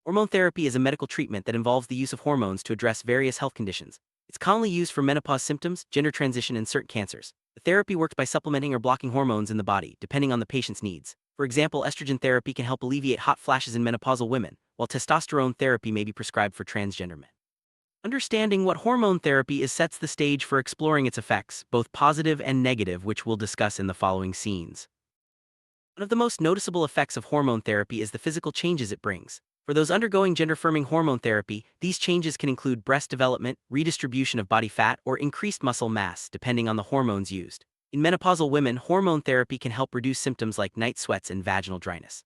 Hormone therapy is a medical treatment that involves the use of hormones to address various health conditions. It's commonly used for menopause symptoms, gender transition, and certain cancers. The therapy works by supplementing or blocking hormones in the body, depending on the patient's needs. For example, estrogen therapy can help alleviate hot flashes in menopausal women, while testosterone therapy may be prescribed for transgender men. Understanding what hormone therapy is sets the stage for exploring its effects, both positive and negative, which we'll discuss in the following scenes. One of the most noticeable effects of hormone therapy is the physical changes it brings. For those undergoing gender-affirming hormone therapy, these changes can include breast development, redistribution of body fat, or increased muscle mass, depending on the hormones used. In menopausal women, hormone therapy can help reduce symptoms like night sweats and vaginal dryness.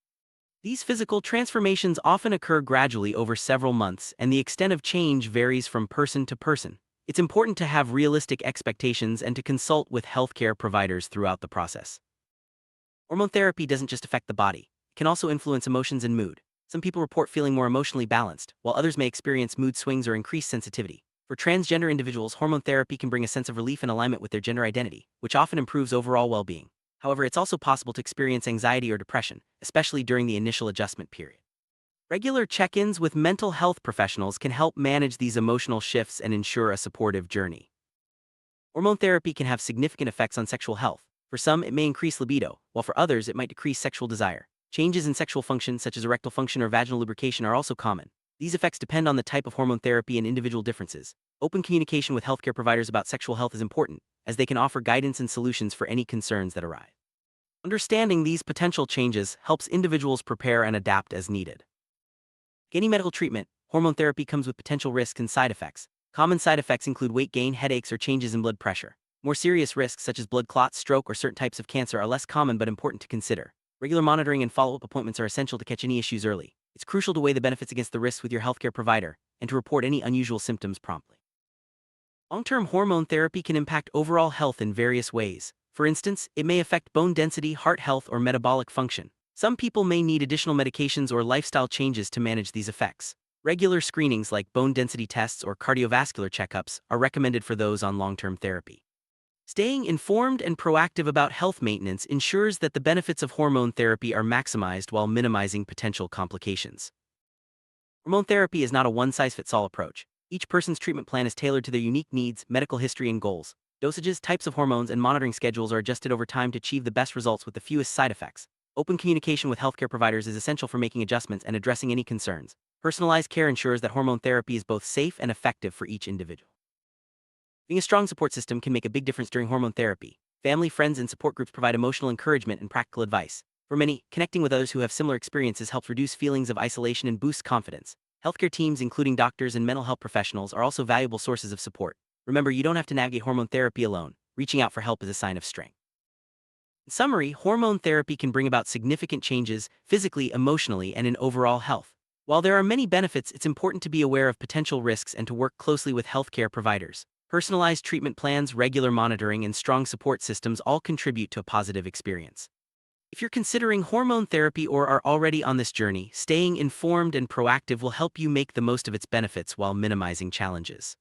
These physical transformations often occur gradually over several months, and the extent of change varies from person to person. It's important to have realistic expectations and to consult with healthcare providers throughout the process. Hormone therapy doesn't just affect the body, it can also influence emotions and mood. Some people report feeling more emotionally balanced, while others may experience mood swings or increased sensitivity. For transgender individuals, hormone therapy can bring a sense of relief and alignment with their gender identity, which often improves overall well-being. However, it's also possible to experience anxiety or depression, especially during the initial adjustment period. Regular check-ins with mental health professionals can help manage these emotional shifts and ensure a supportive journey. Hormone therapy can have significant effects on sexual health. For some, it may increase libido, while for others, it might decrease sexual desire. Changes in sexual function, such as erectile function or vaginal lubrication, are also common. These effects depend on the type of hormone therapy and individual differences. Open communication with healthcare providers about sexual health is important, as they can offer guidance and solutions for any concerns that arise. Understanding these potential changes helps individuals prepare and adapt as needed. Like any medical treatment, hormone therapy comes with potential risks and side effects. Common side effects include weight gain, headaches, or changes in blood pressure. More serious risks, such as blood clots, stroke, or certain types of cancer, are less common but important to consider. Regular monitoring and follow-up appointments are essential to catch any issues early. It's crucial to weigh the benefits against the risks with your healthcare provider and to report any unusual symptoms promptly. Long-term hormone therapy can impact overall health in various ways. For instance, it may affect bone density, heart health, or metabolic function. Some people may need additional medications or lifestyle changes to manage these effects. Regular screenings like bone density tests or cardiovascular checkups are recommended for those on long-term therapy. Staying informed and proactive about health maintenance ensures that the benefits of hormone therapy are maximized while minimizing potential complications. Hormone therapy is not a one-size-fits-all approach. Each person's treatment plan is tailored to their unique needs, medical history, and goals. Dosages, types of hormones, and monitoring schedules are adjusted over time to achieve the best results with the fewest side effects. Open communication with healthcare providers is essential for making adjustments and addressing any concerns. Personalized care ensures that hormone therapy is both safe and effective for each individual. Being a strong support system can make a big difference during hormone therapy. Family, friends, and support groups provide emotional encouragement and practical advice. For many, connecting with others who have similar experiences helps reduce feelings of isolation and boosts confidence. Healthcare teams, including doctors and mental health professionals, are also valuable sources of support. Remember, you don't have to navigate hormone therapy alone. Reaching out for help is a sign of strength. In summary, hormone therapy can bring about significant changes physically, emotionally, and in overall health. While there are many benefits, it's important to be aware of potential risks and to work closely with healthcare providers. Personalized treatment plans, regular monitoring, and strong support systems all contribute to a positive experience. If you're considering hormone therapy or are already on this journey, staying informed and proactive will help you make the most of its benefits while minimizing challenges.